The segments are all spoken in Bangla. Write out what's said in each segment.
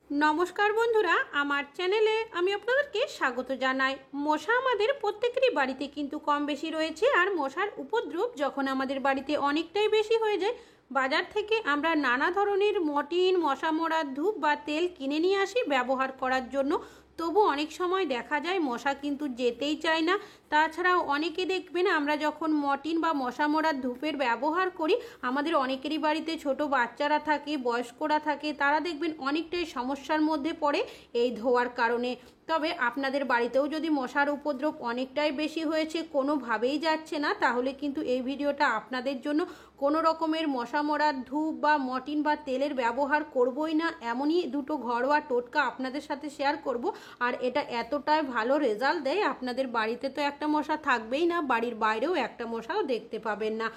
নমস্কার বন্ধুরা, আমার চ্যানেলে আমি আপনাদেরকে স্বাগত জানাই। মশা আমাদের প্রত্যেকেরই বাড়িতে কিন্তু কম বেশি রয়েছে, আর মশার উপদ্রব যখন আমাদের বাড়িতে অনেকটাই বেশি হয়ে যায়, বাজার থেকে আমরা নানা ধরনের মর্টিন, মশা মারার ধূপ বা তেল কিনে নিয়ে আসি ব্যবহার করার জন্য। তবু অনেক সময় দেখা যায় মশা কিন্তু যেতেই চায় না। তাছাড়াও অনেকে দেখবেন আমরা যখন মর্টিন বা মশা মারার ধূপের ব্যবহার করি, আমাদের অনেকেরই বাড়িতে ছোট বাচ্চারা থাকে, বয়স্করা থাকে, তারা দেখবেন অনেকটাই সমস্যার মধ্যে পড়ে এই ধোয়ার কারণে। তবে আপনাদের বাড়িতেও যদি মশার উপদ্রব অনেকটাই বেশি হয়েছে, কোনোভাবেই যাচ্ছে না, তাহলে কিন্তু এই ভিডিওটা আপনাদের জন্য। কোনো রকমের মশা মারার ধূপ বা মর্টিন বা তেলের ব্যবহার করবই না, এমনই দুটো ঘরোয়া টোটকা আপনাদের সাথে শেয়ার করব। আর এটা এতটাই ভালো রেজাল্ট দেয়, আপনাদের বাড়িতে তো একটা মশা থাকবেই না, বাড়ির বাইরেও একটা মশাও দেখতে পাবেন না।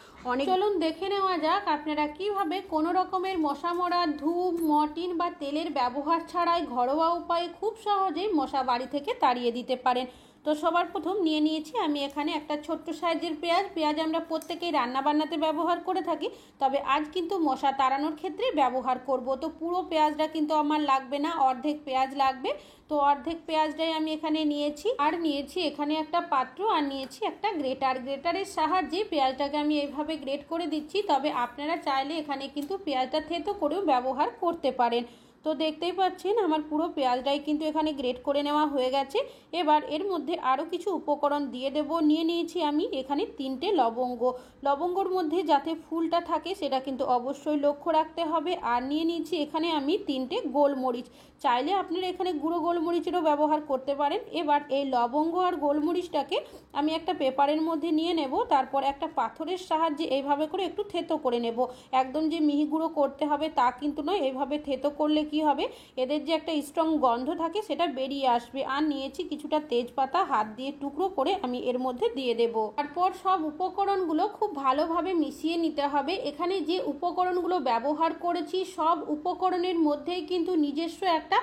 চলুন দেখে নেওয়া যাক আপনারা কিভাবে কোনো রকমের মশা মারার ধূপ, মর্টিন বা তেলের ব্যবহার ছাড়াই ঘরোয়া উপায়ে খুব সহজেই মশা বাড়ি থেকে তাড়িয়ে দিতে পারেন। তো সবার প্রথম নিয়ে নিয়েছি আমি এখানে একটা ছোট্ট সাইজের পেঁয়াজ আমরা প্রত্যেকেই রান্নাবান্নাতে ব্যবহার করে থাকি, তবে আজ কিন্তু মশা তাড়ানোর ক্ষেত্রে ব্যবহার করব। তো পুরো পেঁয়াজটা কিন্তু আমার লাগবে না, অর্ধেক পেঁয়াজ লাগবে। তো অর্ধেক পেঁয়াজটাই আমি এখানে নিয়েছি, আর নিয়েছি এখানে একটা পাত্র, আর নিয়েছি একটা গ্রেটারের সাহায্যে পেঁয়াজটাকে আমি এইভাবে গ্রেট করে দিচ্ছি। তবে আপনারা চাইলে এখানে কিন্তু পেঁয়াজটা থেতো করেও ব্যবহার করতে পারেন। তো দেখতেই পাচ্ছেন আমার পুরো পেঁয়াজটাই কিন্তু এখানে গ্রেট করে নেওয়া হয়ে গেছে। এবার এর মধ্যে আরও কিছু উপকরণ দিয়ে দেব। নিয়ে নিয়েছি আমি এখানে 3টে লবঙ্গ। লবঙ্গর মধ্যে যাতে ফুলটা থাকে সেটা কিন্তু অবশ্যই লক্ষ্য রাখতে হবে। আর নিয়ে নিয়েছি এখানে আমি 3টে গোলমরিচ, চাইলে আপনারা এখানে গুঁড়ো গোলমরিচেরও ব্যবহার করতে পারেন। এবার এই লবঙ্গ আর গোলমরিচটাকে আমি একটা পেপারের মধ্যে নিয়ে নেব, তারপর একটা পাথরের সাহায্যে এইভাবে করে একটু থেতো করে নেব। একদম যে মিহি গুঁড়ো করতে হবে তা কিন্তু নয়, এইভাবে থেতো করলে কি হবে, এদের যে একটা স্ট্রং গন্ধ থাকে সেটা বেরিয়ে আসবে। আর নিয়েছি কিছুটা তেজপাতা, হাত দিয়ে টুকরো করে আমি এর মধ্যে দিয়ে দেব। তারপর সব উপকরণগুলো খুব ভালোভাবে মিশিয়ে নিতে হবে। এখানে যে উপকরণগুলো ব্যবহার করেছি সব উপকরণের মধ্যেই কিন্তু নিজস্ব একটা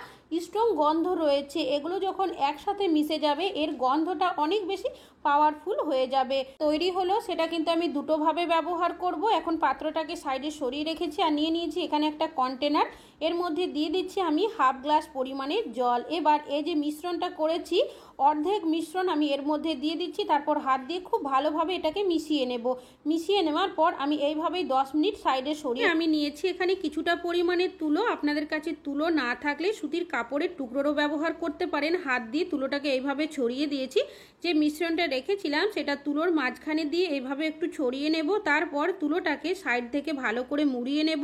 স্ট্রং গন্ধ রয়েছে। এগুলো যখন একসাথে মিশে যাবে এর গন্ধটা অনেক বেশি পাওয়ারফুল হয়ে যাবে। তৈরি হলো, সেটা কিন্তু আমি দুটোভাবে ব্যবহার করব। এখন পাত্রটাকে সাইডে সরিয়ে রেখেছি, আর নিয়ে নিয়েছি এখানে একটা কন্টেনার। এর মধ্যে দিয়ে দিচ্ছি আমি হাফ গ্লাস পরিমাণের জল। এবার এই যে মিশ্রণটা করেছি, অর্ধেক মিশ্রণ আমি এর মধ্যে দিয়ে দিচ্ছি, তারপর হাত দিয়ে খুব ভালোভাবে এটাকে মিশিয়ে নেব। মিশিয়ে নেওয়ার পর আমি এইভাবেই 10 মিনিট সাইডে সরিয়ে আমি নিয়েছি এখানে কিছুটা পরিমাণের তুলো। আপনাদের কাছে তুলো না থাকলে সুতির কাপড়ের টুকরোরও ব্যবহার করতে পারেন। হাত দিয়ে তুলোটাকে এইভাবে ছড়িয়ে দিয়েছি। যে মিশ্রণটা রেখেছিলাম সেটা তুলোর মাঝখানে দিয়ে এইভাবে একটু ছড়িয়ে নেব। তারপর তুলোটাকে সাইড থেকে ভালো করে মুড়িয়ে নেব।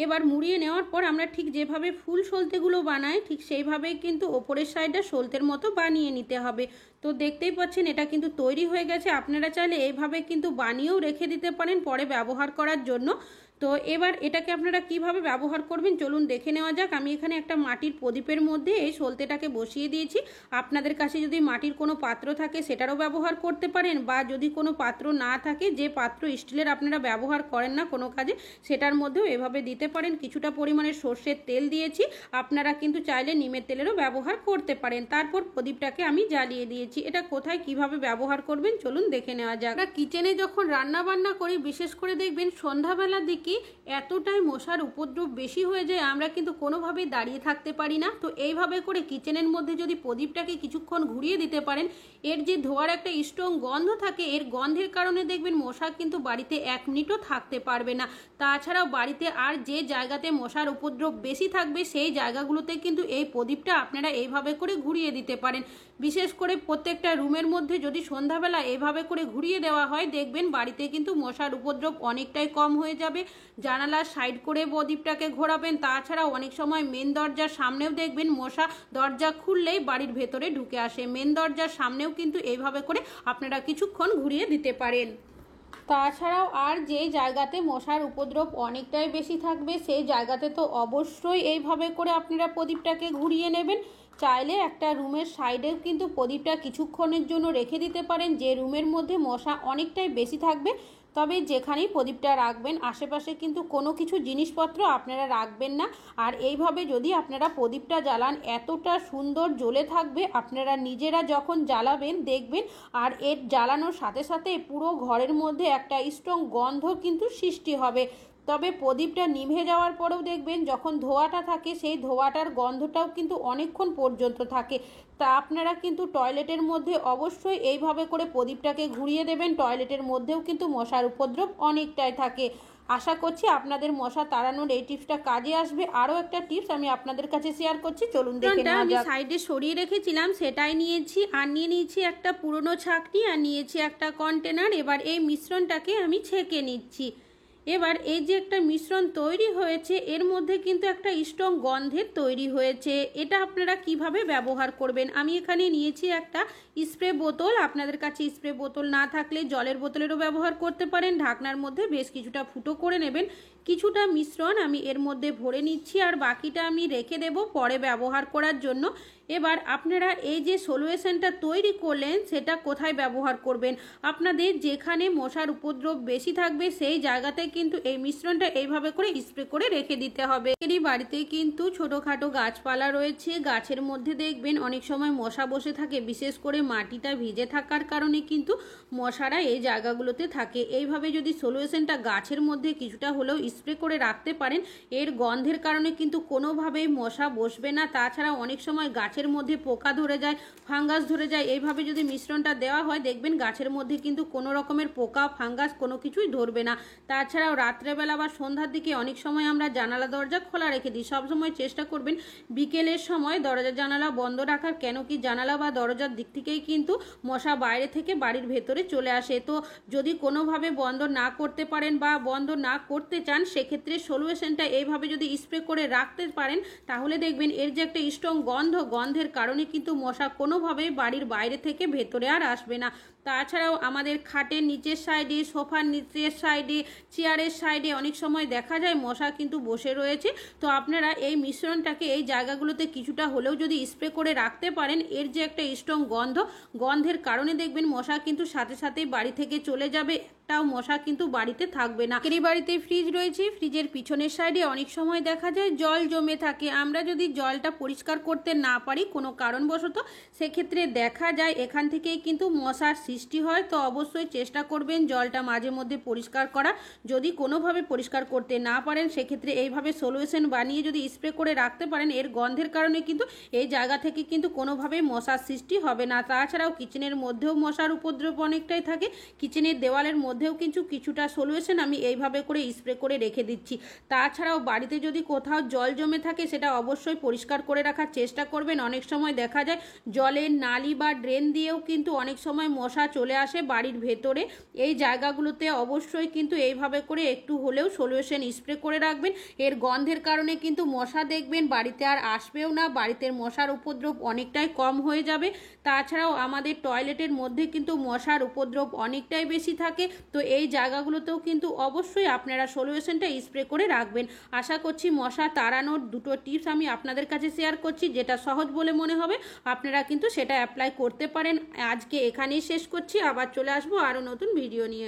এবার মুড়িয়ে নেওয়ার পর আমরা ঠিক যেভাবে ফুল সলতেগুলো বানাই ঠিক সেইভাবেই কিন্তু ওপরের সাইডটা সলতের মতো বানিয়ে নিতে হবে। তো দেখতেই পাচ্ছেন এটা কিন্তু তৈরি হয়ে গেছে। আপনারা চাইলে এইভাবে কিন্তু বানিয়েও রেখে দিতে পারেন পরে ব্যবহার করার জন্য। তো এবার এটাকে আপনারা কিভাবে ব্যবহার করবেন চলুন দেখে নেওয়া যাক। আমি এখানে একটা মাটির প্রদীপের মধ্যে এই সলতেটাকে বসিয়ে দিয়েছি। আপনাদের কাছে যদি মাটির কোনো পাত্র থাকে সেটারও ব্যবহার করতে পারেন, বা যদি কোনো পাত্র না থাকে, যে পাত্র স্টিলের আপনারা ব্যবহার করেন না কোনো কাজে, সেটার মধ্যেও এভাবে দিতে পারেন। কিছুটা পরিমাণে সর্ষের তেল দিয়েছি, আপনারা কিন্তু চাইলে নিমের তেলেরও ব্যবহার করতে পারেন। তারপর প্রদীপটাকে আমি জ্বালিয়ে দিয়েছি। এটা কোথায় কিভাবে ব্যবহার করবেন চলুন দেখে নেওয়া যাক। আমরা কিচেনে যখন রান্না বান্না করি বিশেষ করে দেখবেন সন্ধ্যাবেলার দিকে এতটাই মশার উপদ্রব বেশি হয়ে যায় আমরা কিন্তু কোনোভাবেই দাঁড়িয়ে থাকতে পারি না। তো এইভাবে করে কিচেনের মধ্যে যদি প্রদীপটাকে কিছুক্ষণ ঘুরিয়ে দিতে পারেন, এর যে ধোয়ার একটা স্ট্রং গন্ধ থাকে, এর গন্ধের কারণে দেখবেন মশা কিন্তু বাড়িতে 1 মিনিটও থাকতে পারবে না। তাছাড়াও বাড়িতে আর যে জায়গাতে মশার উপদ্রব বেশি থাকবে সেই জায়গাগুলোতে কিন্তু এই প্রদীপটা আপনারা এইভাবে করে ঘুরিয়ে দিতে পারেন। বিশেষ করে প্রত্যেকটা রুমের মধ্যে যদি সন্ধ্যাবেলা এইভাবে করে ঘুরিয়ে দেওয়া হয় দেখবেন বাড়িতে কিন্তু মশার উপদ্রব অনেকটাই কম হয়ে যাবে। জানালার সাইড করে প্রদীপটাকে ঘোরাবেন। তাছাড়া অনেক সময় মেন দরজার সামনেও দেখবেন মশা দরজা খুললেই বাড়ির ভেতরে ঢুকে আসে। মেন দরজার সামনেও কিন্তু এইভাবে করে আপনারা কিছুক্ষণ ঘুরিয়ে দিতে পারেন। তাছাড়াও আর যে জায়গাতে মশার উপদ্রব অনেকটাই বেশি থাকবে সেই জায়গাতে তো অবশ্যই এইভাবে করে আপনারা প্রদীপটাকে ঘুরিয়ে নেবেন। চাইলে একটা রুমের সাইডেও কিন্তু প্রদীপটা কিছুক্ষণের জন্য রেখে দিতে পারেন, যে রুমের মধ্যে মশা অনেকটাই বেশি থাকবে। তবে যেখানেই প্রদীপটা রাখবেন আশেপাশে কিন্তু কোনো কিছু জিনিসপত্র আপনারা রাখবেন না। আর এইভাবে যদি আপনারা প্রদীপটা জ্বালান এতটা সুন্দর জ্বলে থাকবে, আপনারা নিজেরা যখন জ্বালাবেন দেখবেন আর এর জ্বালানোর সাথে সাথে পুরো ঘরের মধ্যে একটা স্ট্রং গন্ধ কিন্তু সৃষ্টি হবে। তবে প্রদীপটা নিভে যাওয়ার পরেও দেখবেন যখন ধোঁয়াটা থাকে সেই ধোঁয়াটার গন্ধটাও কিন্তু অনেকক্ষণ পর্যন্ত থাকে। তা আপনারা কিন্তু টয়লেটের মধ্যে অবশ্যই এইভাবে করে প্রদীপটাকে ঘুরিয়ে দেবেন। টয়লেটের মধ্যেও কিন্তু মশার উপদ্রব অনেকটাই থাকে। আশা করছি আপনাদের মশা তাড়ানোর এই টিপসটা কাজে আসবে। আরও একটা টিপস আমি আপনাদের কাছে শেয়ার করছি, চলুন দেখে নেওয়া যাক। আমি সাইডে সরিয়ে রেখেছিলাম সেটাই নিয়েছি, আর নিয়ে নিয়েছি একটা পুরনো ছাঁকনি, আর নিয়েছি একটা কন্টেনার। এবার এই মিশ্রণটাকে আমি ছেঁকে নিচ্ছি। এবার এই যে একটা মিশ্রণ তৈরি হয়েছে এর মধ্যে কিন্তু একটা স্ট্রং গন্ধের তৈরি হয়েছে। এটা আপনারা কিভাবে ব্যবহার করবেন, আমি এখানে নিয়েছি একটা স্প্রে বোতল। আপনাদের কাছে স্প্রে বোতল না থাকলে জলের বোতলেরও ব্যবহার করতে পারেন। ঢাকনার মধ্যে বেশ কিছুটা ফুটো করে নেবেন। কিছুটা মিশ্রণ আমি এর মধ্যে ভরে নিচ্ছি, আর বাকিটা আমি রেখে দেব পরে ব্যবহার করার জন্য। এবার আপনারা এই যে সলিউশনটা তৈরি করলেন সেটা কোথায় ব্যবহার করবেন, আপনাদের যেখানে মশার উপদ্রব বেশি থাকবে সেই জায়গাতে কিন্তু এই মিশ্রণটা এইভাবে করে স্প্রে করে রেখে দিতে হবে। এরই বাড়িতে কিন্তু ছোটোখাটো গাছপালা রয়েছে, গাছের মধ্যে দেখবেন অনেক সময় মশা বসে থাকে, বিশেষ করে মাটিটা ভিজে থাকার কারণে কিন্তু মশারা এই জায়গাগুলোতে থাকে। এইভাবে যদি সলিউশনটা গাছের মধ্যে কিছুটা হলেও স্প্রে করে রাখতে পারেন, এর গন্ধের কারণে কিন্তু কোনোভাবেই মশা বসবে না। তাছাড়া অনেক সময় গাছের মধ্যে পোকা ধরে যায়, ফাঙ্গাস ধরে যায়। এইভাবে যদি মিশ্রণটা দেওয়া হয় দেখবেন গাছের মধ্যে কিন্তু কোনো রকমের পোকা ফাঙ্গাস কোনো কিছুই ধরবে না। তাছাড়াও রাত্রেবেলা বা সন্ধ্যার দিকে অনেক সময় আমরা জানালা দরজা খোলা রেখে দিই। সবসময় চেষ্টা করবেন বিকেলের সময় দরজা জানালা বন্ধ রাখার। কেন কি জানালা বা দরজার দিক থেকেই কিন্তু মশা বাইরে থেকে বাড়ির ভেতরে চলে আসে। তো যদি কোনোভাবে বন্ধ না করতে পারেন বা বন্ধ না করতে চান সেক্ষেত্রে সলিউশনটা এইভাবে যদি স্প্রে করে রাখতে পারেন তাহলে দেখবেন এর যে একটা স্ট্রং গন্ধের কারণে কিন্তু মশা কোনোভাবেই বাড়ির বাইরে থেকে ভেতরে আর আসবে না। তাছাড়াও আমাদের খাটের নিচের সাইডে, সোফার নিচের সাইডে, চেয়ারের সাইডে অনেক সময় দেখা যায় মশা কিন্তু বসে রয়েছে। তো আপনারা এই মিশ্রণটাকে এই জায়গাগুলোতে কিছুটা হলেও যদি স্প্রে করে রাখতে পারেন, এর যে একটা স্ট্রং গন্ধের কারণে দেখবেন মশা কিন্তু সাথে সাথেই বাড়ি থেকে চলে যাবে, একটাও মশা কিন্তু বাড়িতে থাকবে না। এই বাড়িতে ফ্রিজ রয়েছে, ফ্রিজের পিছনের সাইডে অনেক সময় দেখা যায় জল জমে থাকে। আমরা যদি জলটা পরিষ্কার করতে না পারি কোনো কারণবশত, সেক্ষেত্রে দেখা যায় এখান থেকেই কিন্তু মশার সৃষ্টি হয়। তো অবশ্যই চেষ্টা করবেন জলটা মাঝে মধ্যে পরিষ্কার করা। যদি কোনোভাবে পরিষ্কার করতে না পারেন সেক্ষেত্রে এইভাবে সলিউশন বানিয়ে যদি স্প্রে করে রাখতে পারেন, এর গন্ধের কারণে কিন্তু এই জায়গা থেকে কিন্তু কোনোভাবেই মশার সৃষ্টি হবে না। তাছাড়াও কিচেনের মধ্যেও মশার উপদ্রব অনেকটাই থাকে। কিচেনের দেওয়ালের মধ্যেও কিন্তু কিছুটা সলিউশন আমি এইভাবে করে স্প্রে করে রেখে দিচ্ছি। তাছাড়াও বাড়িতে যদি কোথাও জল জমে থাকে সেটা অবশ্যই পরিষ্কার করে রাখার চেষ্টা করবেন। অনেক সময় দেখা যায় জলের নালি বা ড্রেন দিয়েও কিন্তু অনেক সময় মশা চলে আসে বাড়ির ভেতরে। এই জায়গাগুলোতে অবশ্যই কিন্তু এইভাবে করে একটু হলেও সলিউশন স্প্রে করে রাখবেন। এর গন্ধের কারণে কিন্তু মশা দেখবেন বাড়িতে আর আসবেও না, বাড়িতে মশার উপদ্রব অনেকটাই কম হয়ে যাবে। তাছাড়াও আমাদের টয়লেটের মধ্যে কিন্তু মশার উপদ্রব অনেকটাই বেশি থাকে। তো এই জায়গাগুলোতেও কিন্তু অবশ্যই আপনারা সলিউশনটা স্প্রে করে রাখবেন। আশা করছি মশা তাড়ানোর দুটো টিপস আমি আপনাদের কাছে শেয়ার করছি, যেটা সহজ বলে মনে হবে আপনারা কিন্তু সেটা অ্যাপ্লাই করতে পারেন। আজকে এখানেই শেষ করছি, আবার চলে আসবো আরও নতুন ভিডিও নিয়ে।